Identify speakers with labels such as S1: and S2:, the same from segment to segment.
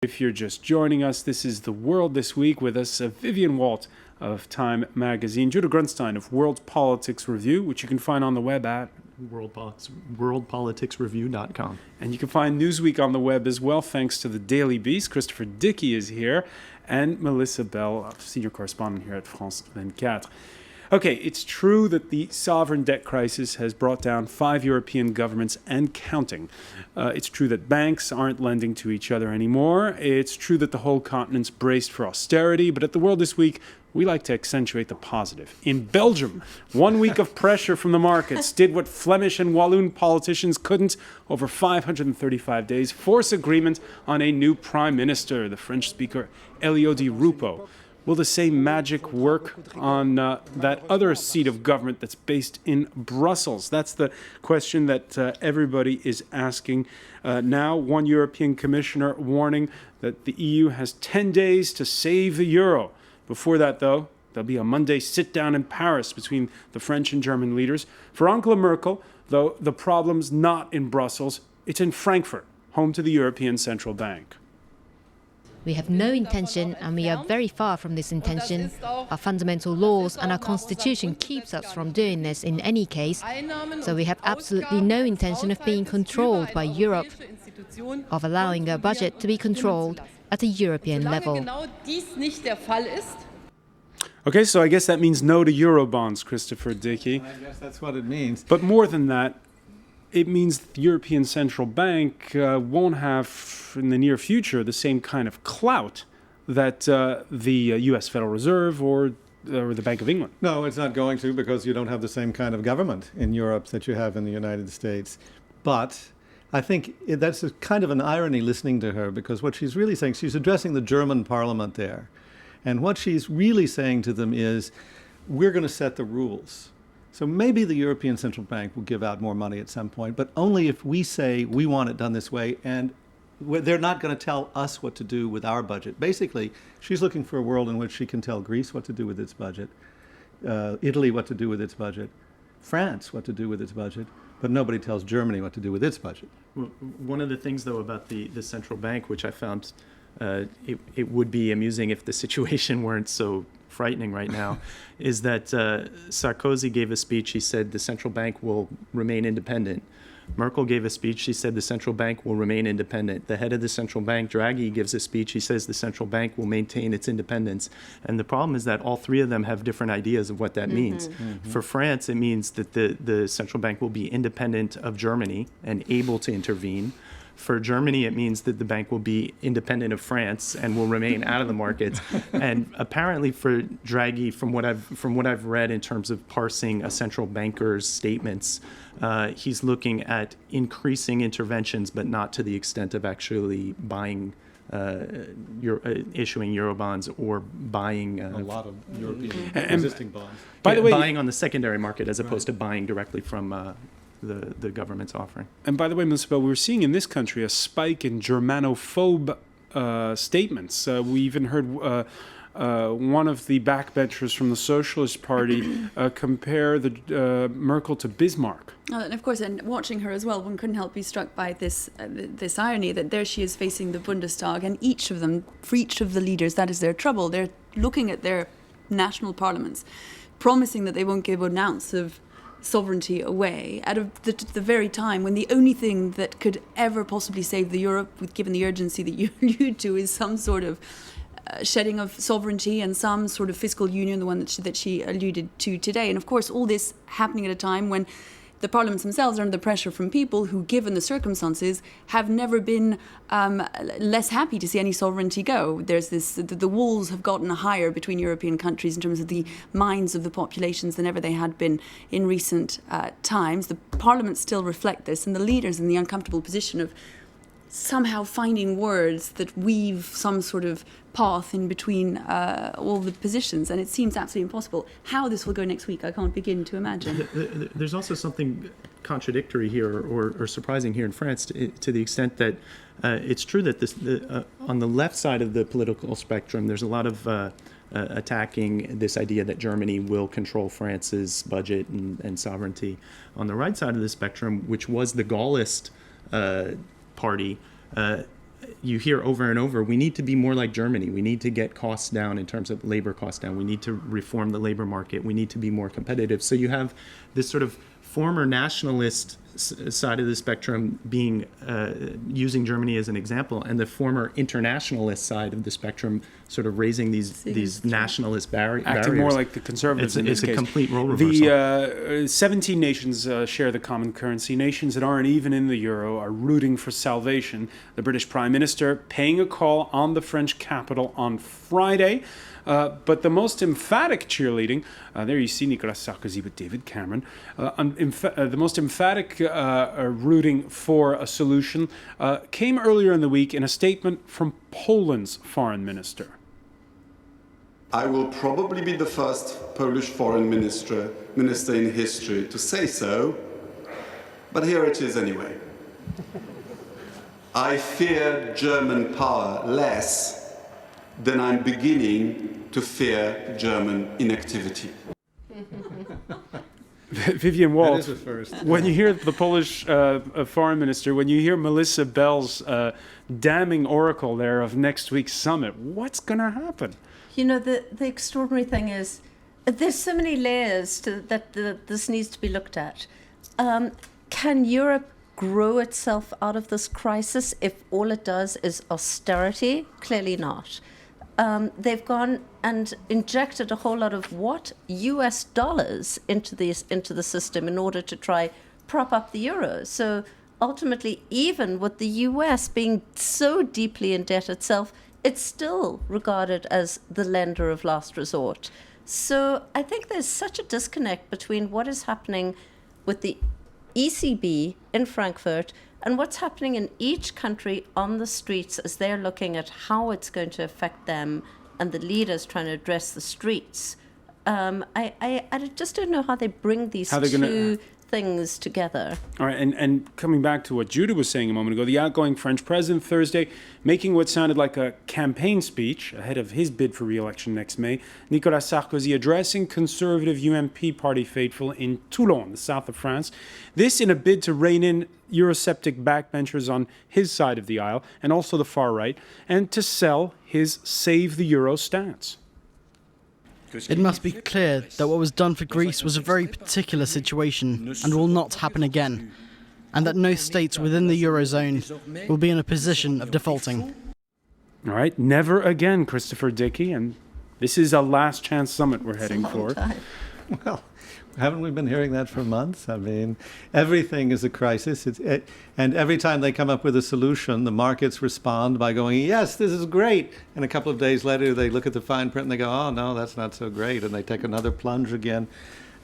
S1: If you're just joining us, this is The World This Week with us, Vivian Walt of Time Magazine, Judah Grunstein of World Politics Review, which you can find on the web at
S2: worldpoliticsreview.com.
S1: And you can find Newsweek on the web as well, thanks to the Daily Beast. Christopher Dickey is here, and Melissa Bell, senior correspondent here at France 24. Okay, it's true that the sovereign debt crisis has brought down 5 European governments and counting. It's true that banks aren't lending to each other anymore. It's true that the whole continent's braced for austerity. But at The World This Week, we like to accentuate the positive. In Belgium, 1 week of pressure from the markets did what Flemish and Walloon politicians couldn't. Over 535 days, force agreement on a new prime minister, the French speaker Elio Di Rupo. Will the same magic work on that other seat of government that's based in Brussels? That's the question that everybody is asking now. One European commissioner warning that the EU has 10 days to save the euro. Before that, though, there'll be a Monday sit-down in Paris between the French and German leaders. For Angela Merkel, though, the problem's not in Brussels. It's in Frankfurt, home to the European Central Bank.
S3: We have no intention, and we are very far from this intention. Our fundamental laws and our constitution keeps us from doing this in any case. So we have absolutely no intention of being controlled by Europe, of allowing our budget to be controlled at a European level.
S1: Okay, so I guess that means no to Eurobonds, Christopher Dickey.
S4: I guess that's what it means.
S1: But more than that, it means the European Central Bank won't have, in the near future, the same kind of clout that the U.S. Federal Reserve or the Bank of England.
S4: No, it's not going to, because you don't have the same kind of government in Europe that you have in the United States. But I think that's a kind of an irony listening to her, because what she's really saying, she's addressing the German parliament there. And what she's really saying to them is, we're going to set the rules. So maybe the European Central Bank will give out more money at some point, but only if we say we want it done this way, and they're not going to tell us what to do with our budget. Basically, she's looking for a world in which she can tell Greece what to do with its budget, Italy what to do with its budget, France what to do with its budget, but nobody tells Germany what to do with its budget.
S2: Well, one of the things, though, about the central bank, which I found it would be amusing if the situation weren't so frightening right now, is that Sarkozy gave a speech. He said the central bank will remain independent. Merkel gave a speech. She said the central bank will remain independent. The head of the central bank, Draghi, gives a speech. He says the central bank will maintain its independence. And the problem is that all three of them have different ideas of what that means. Mm-hmm. For France, it means that the central bank will be independent of Germany and able to intervene. For Germany, it means that the bank will be independent of France and will remain out of the markets. And apparently for Draghi, from what I've read in terms of parsing a central banker's statements, he's looking at increasing interventions, but not to the extent of actually buying, issuing Eurobonds or buying
S4: a lot of European existing bonds.
S1: By the way,
S2: buying on the secondary market as opposed to buying directly from the government's offering.
S1: And by the way, Ms. Bell, we're seeing in this country a spike in Germanophobe statements. We even heard one of the backbenchers from the Socialist Party compare the Merkel to Bismarck.
S5: And of course, and watching her as well, one couldn't help be struck by this irony that there she is facing the Bundestag, and each of them, for each of the leaders, that is their trouble. They're looking at their national parliaments, promising that they won't give an ounce of sovereignty away at the very time when the only thing that could ever possibly save the Europe, given the urgency that you allude to, is some sort of shedding of sovereignty and some sort of fiscal union, the one that she alluded to today. And of course, all this happening at a time when the parliaments themselves are under pressure from people who, given the circumstances, have never been less happy to see any sovereignty go. There's this, the walls have gotten higher between European countries in terms of the minds of the populations than ever they had been in recent times. The parliaments still reflect this, and the leaders in the uncomfortable position of somehow finding words that weave some sort of path in between all the positions, and it seems absolutely impossible. How this will go next week, I can't begin to imagine.
S2: There's also something contradictory here or surprising here in France to the extent that it's true that on the left side of the political spectrum, there's a lot of attacking this idea that Germany will control France's budget and sovereignty. On the right side of the spectrum, which was the Gaullist party, you hear over and over, we need to be more like Germany. We need to get costs down in terms of labor costs down. We need to reform the labor market. We need to be more competitive. So you have this sort of former nationalist side of the spectrum being using Germany as an example, and the former internationalist side of the spectrum sort of raising these nationalist barriers.
S1: Acting more like the conservatives in this
S2: case. It's a complete role reversal.
S1: The 17 nations share the common currency. Nations that aren't even in the euro are rooting for salvation. The British Prime Minister paying a call on the French capital on Friday. But the most emphatic cheerleading, there you see Nicolas Sarkozy with David Cameron, the most emphatic rooting for a solution came earlier in the week in a statement from Poland's foreign minister.
S6: I will probably be the first Polish foreign minister in history to say so, but here it is anyway. I fear German power less than I'm beginning to fear German inactivity.
S1: Vivian Walt,
S4: that is a first.
S1: When you hear the Polish foreign minister, when you hear Melissa Bell's damning oracle there of next week's summit, what's going to happen?
S7: You know, the extraordinary thing is there's so many layers that this needs to be looked at. Can Europe grow itself out of this crisis if all it does is austerity? Clearly not. They've gone and injected a whole lot of US dollars into the system in order to try prop up the euro. So ultimately, even with the US being so deeply in debt itself, it's still regarded as the lender of last resort. So I think there's such a disconnect between what is happening with the ECB in Frankfurt and what's happening in each country on the streets as they're looking at how it's going to affect them and the leaders trying to address the streets. I just don't know how they bring these two things together.
S1: All right, and coming back to what Judah was saying a moment ago, the outgoing French president Thursday making what sounded like a campaign speech ahead of his bid for re-election next May. Nicolas Sarkozy addressing conservative UMP party faithful in Toulon, the south of France. This in a bid to rein in Eurosceptic backbenchers on his side of the aisle and also the far right, and to sell his Save the Euro stance.
S8: It must be clear that what was done for Greece was a very particular situation and will not happen again, and that no states within the Eurozone will be in a position of defaulting.
S1: All right, never again, Christopher Dickey, and this is a last chance summit we're heading for.
S4: Well, haven't we been hearing that for months? I mean, everything is a crisis. And every time they come up with a solution, the markets respond by going, yes, this is great. And a couple of days later, they look at the fine print and they go, oh, no, that's not so great. And they take another plunge again.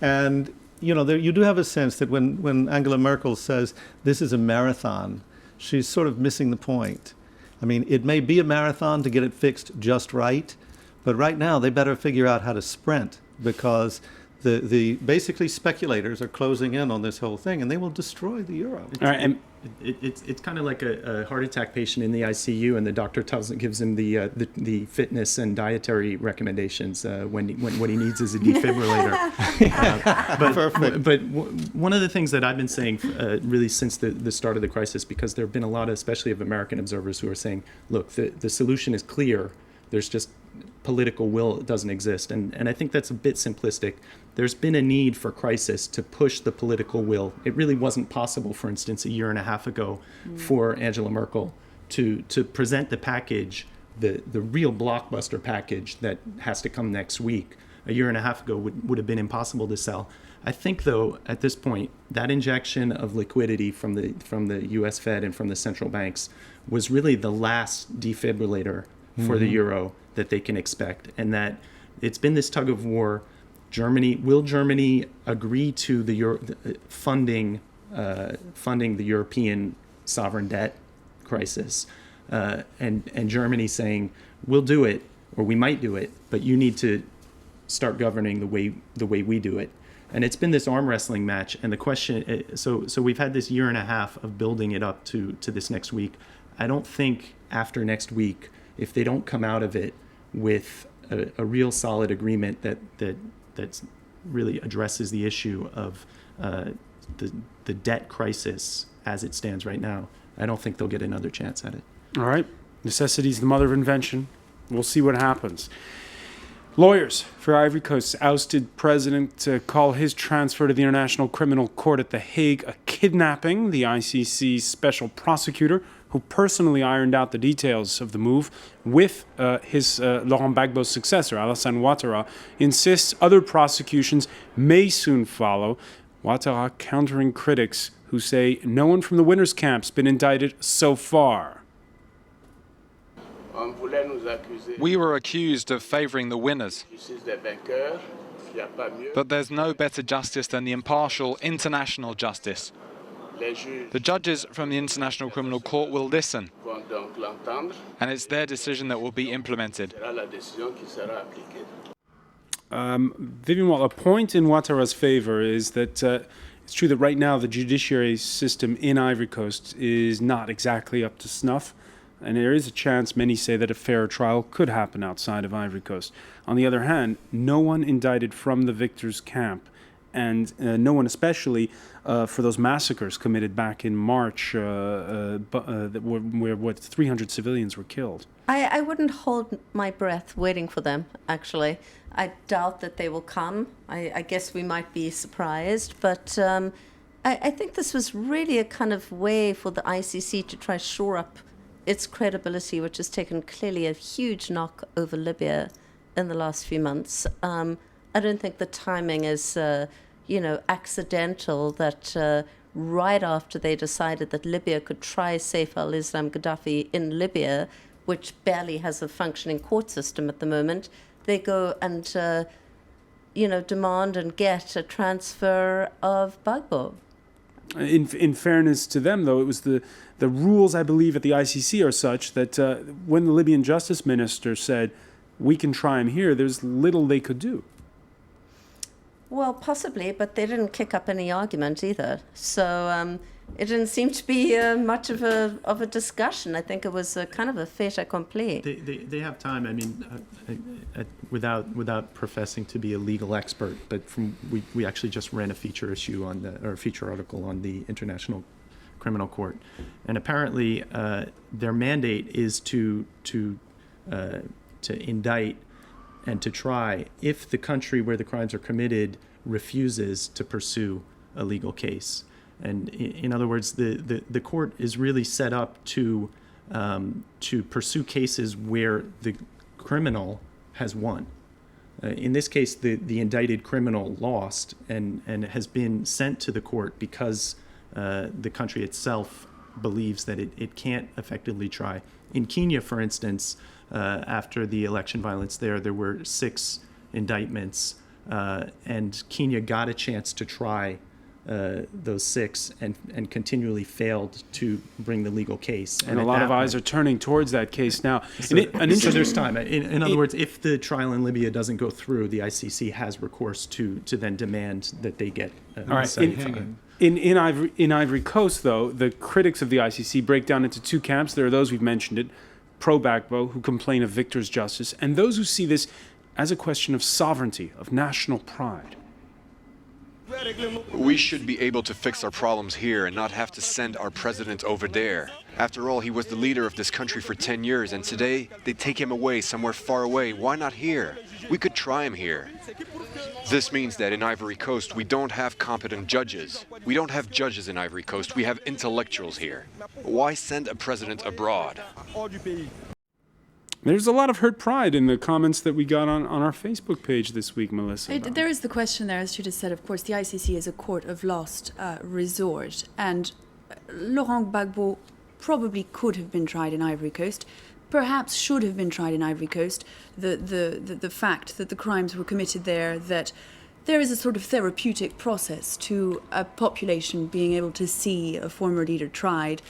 S4: And, you know, you do have a sense that when Angela Merkel says this is a marathon, she's sort of missing the point. I mean, it may be a marathon to get it fixed just right, but right now they better figure out how to sprint, because the basically speculators are closing in on this whole thing, and they will destroy the euro.
S1: All right, and
S2: it's kind of like a heart attack patient in the ICU, and the doctor gives him the fitness and dietary recommendations when what he needs is a defibrillator.
S4: Perfect.
S2: But one of the things that I've been saying really since the start of the crisis, because there have been a lot, especially of American observers, who are saying, look, the solution is clear. There's just political will doesn't exist. And I think that's a bit simplistic. There's been a need for crisis to push the political will. It really wasn't possible, for instance, a year and a half ago for Angela Merkel to present the package, the real blockbuster package that has to come next week. A year and a half ago would have been impossible to sell. I think, though, at this point, that injection of liquidity from the U.S. Fed and from the central banks was really the last defibrillator for the euro that they can expect, and that it's been this tug of war. Will Germany agree to the funding the European sovereign debt crisis, and Germany saying we'll do it, or we might do it, but you need to start governing the way we do it. And it's been this arm wrestling match. And the question, so we've had this year and a half of building it up to this next week. I don't think after next week, if they don't come out of it with a real solid agreement that really addresses the issue of the debt crisis as it stands right now, I don't think they'll get another chance at it.
S1: all right, necessity is the mother of invention. We'll see what happens. Lawyers for Ivory Coast's ousted president call his transfer to the International Criminal Court at The Hague a kidnapping. The ICC's special prosecutor, who personally ironed out the details of the move with his Laurent Gbagbo's successor, Alassane Ouattara, insists other prosecutions may soon follow. Ouattara countering critics who say no one from the winners' camp's been indicted so far.
S9: We were accused of favouring the winners. But there's no better justice than the impartial international justice. The judges from the International Criminal Court will listen, and it's their decision that will be implemented.
S1: Vivian, well, a point in Ouattara's favour is that it's true that right now the judiciary system in Ivory Coast is not exactly up to snuff. And there is a chance, many say, that a fair trial could happen outside of Ivory Coast. On the other hand, no one indicted from the victors' camp, and no one especially for those massacres committed back in March where 300 civilians were killed.
S7: I wouldn't hold my breath waiting for them, actually. I doubt that they will come. I guess we might be surprised, but I think this was really a kind of way for the ICC to try to shore up its credibility, which has taken clearly a huge knock over Libya in the last few months. I don't think the timing is, accidental that right after they decided that Libya could try Saif al-Islam Gaddafi in Libya, which barely has a functioning court system at the moment, they go and, demand and get a transfer of Gbagbo.
S1: In fairness to them, though, it was the rules, I believe, at the ICC are such that when the Libyan justice minister said, we can try him here, there's little they could do.
S7: Well, possibly, but they didn't kick up any argument either. So it didn't seem to be much of a discussion. I think it was kind of a fait accompli.
S2: They have time. I mean, without professing to be a legal expert, but we actually just ran a feature article on the International Criminal Court, and apparently their mandate is to indict and to try if the country where the crimes are committed refuses to pursue a legal case. And in other words, the court is really set up to pursue cases where the criminal has won. In this case, the indicted criminal lost and has been sent to the court because the country itself believes that it can't effectively try. In Kenya, for instance, after the election violence there were 6 indictments, and Kenya got a chance to try those 6 and continually failed to bring the legal case.
S1: And a lot of eyes are turning towards that case now.
S2: So there's time. In other words, if the trial in Libya doesn't go through, the ICC has recourse to then demand that they get
S1: all right. In Ivory Coast, though, the critics of the ICC break down into 2 camps. There are those, we've mentioned it, pro-Gbagbo, who complain of victor's justice, and those who see this as a question of sovereignty, of national pride.
S10: We should be able to fix our problems here and not have to send our president over there. After all, he was the leader of this country for 10 years, and today they take him away somewhere far away. Why not here? We could try him here. This means that in Ivory Coast, we don't have competent judges. We don't have judges in Ivory Coast. We have intellectuals here. Why send a president abroad?
S1: There's a lot of hurt pride in the comments that we got on our Facebook page this week, Melissa.
S5: There is the question there, as Judith said, of course, the ICC is a court of last resort, and Laurent Gbagbo probably could have been tried in Ivory Coast, perhaps should have been tried in Ivory Coast. The fact that the crimes were committed there, that there is a sort of therapeutic process to a population being able to see a former leader tried.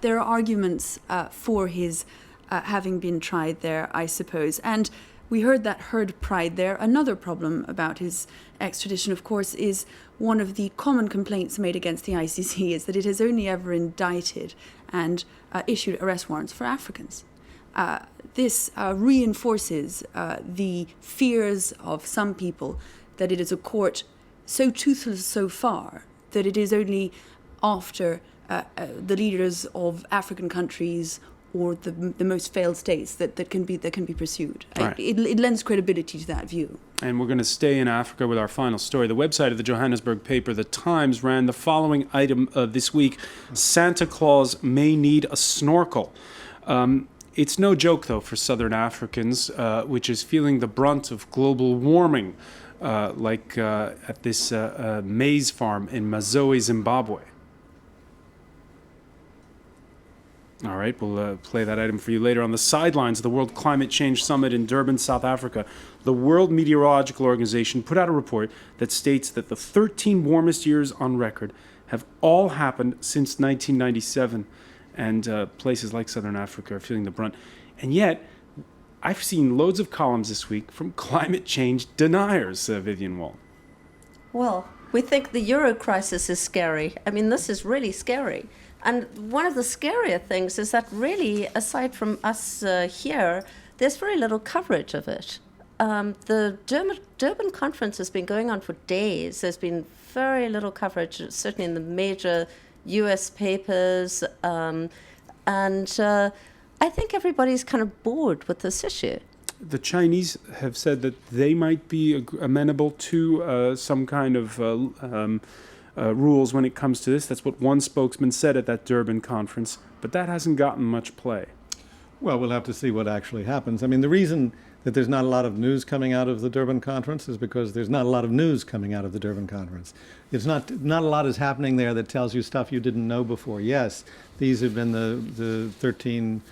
S5: There are arguments for his having been tried there, I suppose. And we heard that herd pride there. Another problem about his extradition, of course, is one of the common complaints made against the ICC is that it has only ever indicted and issued arrest warrants for Africans. This reinforces the fears of some people that it is a court so toothless so far that it is only after the leaders of African countries or the most failed states that can be pursued.
S1: Right.
S5: It lends credibility to that view.
S1: And we're going to stay in Africa with our final story. The website of the Johannesburg paper, The Times, ran the following item this week: Santa Claus may need a snorkel. It's no joke, though, for southern Africans, which is feeling the brunt of global warming, like at this maize farm in Mazoe, Zimbabwe. All right, we'll play that item for you later. On the sidelines of the World Climate Change Summit in Durban, South Africa, the World Meteorological Organization put out a report that states that the 13 warmest years on record have all happened since 1997, and places like Southern Africa are feeling the brunt. And yet, I've seen loads of columns this week from climate change deniers, Vivian Walt.
S7: Well, we think the Euro crisis is scary. I mean, this is really scary. And one of the scarier things is that really, aside from us here, there's very little coverage of it. The Durban conference has been going on for days. There's been very little coverage, certainly in the major US papers. And I think everybody's kind of bored with this issue.
S1: The Chinese have said that they might be amenable to some kind of rules when it comes to this. That's what one spokesman said at that Durban conference, but that hasn't gotten much play.
S4: Well, we'll have to see what actually happens. I mean, the reason that there's not a lot of news coming out of the Durban conference is because there's not a lot of news coming out of the Durban conference. It's not a lot is happening there that tells you stuff you didn't know before. Yes, these have been the 13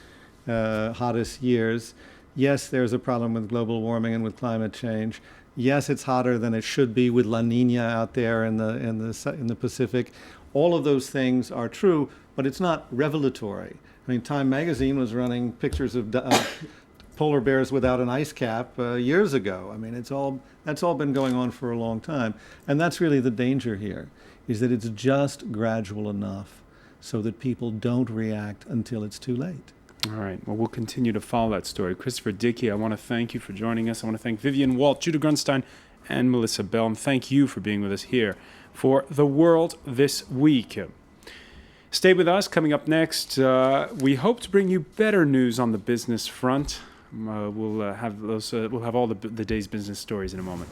S4: hottest years. Yes, there's a problem with global warming and with climate change. Yes, it's hotter than it should be with La Nina out there in the Pacific. All of those things are true, but it's not revelatory. I mean, Time magazine was running pictures of polar bears without an ice cap years ago. I mean, that's all been going on for a long time, and that's really the danger here, is that it's just gradual enough so that people don't react until it's too late.
S1: All right. Well, we'll continue to follow that story. Christopher Dickey, I want to thank you for joining us. I want to thank Vivian Walt, Judah Grunstein, and Melissa Bell. And thank you for being with us here for The World This Week. Stay with us. Coming up next, we hope to bring you better news on the business front. We'll have all the day's business stories in a moment.